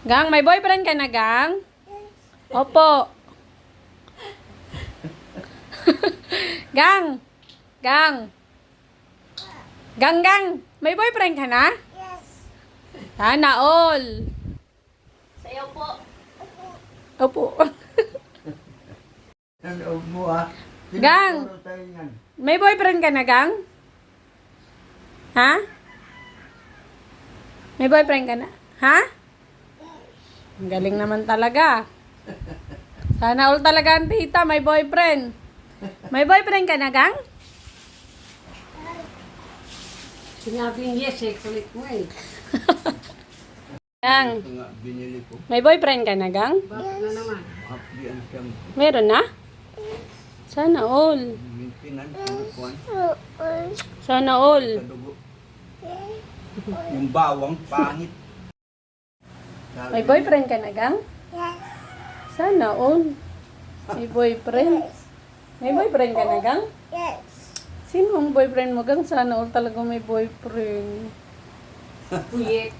Gang, may boyfriend ka na, Gang? Opo. Gang. Gang. Gang. May boyfriend ka na? Yes. Sana all. Sayo po. Opo. Ang loob mo ah. Gang. Tinuturo tayo yan. May boyfriend ka na, Gang? Ha? May boyfriend ka na? Ha? Ang galing naman talaga. Sana all talaga ang tita, may boyfriend. May boyfriend ka na, Gang? Sinabing yes eh, kulit mo eh. Gang, Ito nga, binili ko. may boyfriend ka na, Gang? Bakit na naman? Hapdian siyang Meron na? Sana all. maintenance, ano kuwan, Sana all. sa dugo. Yung bawang, pangit. May boyfriend ka na, Gang? Yes. Sana all. May boyfriend. May boyfriend ka na, Gang? Yes. Sino ang boyfriend mo, Gang? Sana all talaga may boyfriend. Kuyek.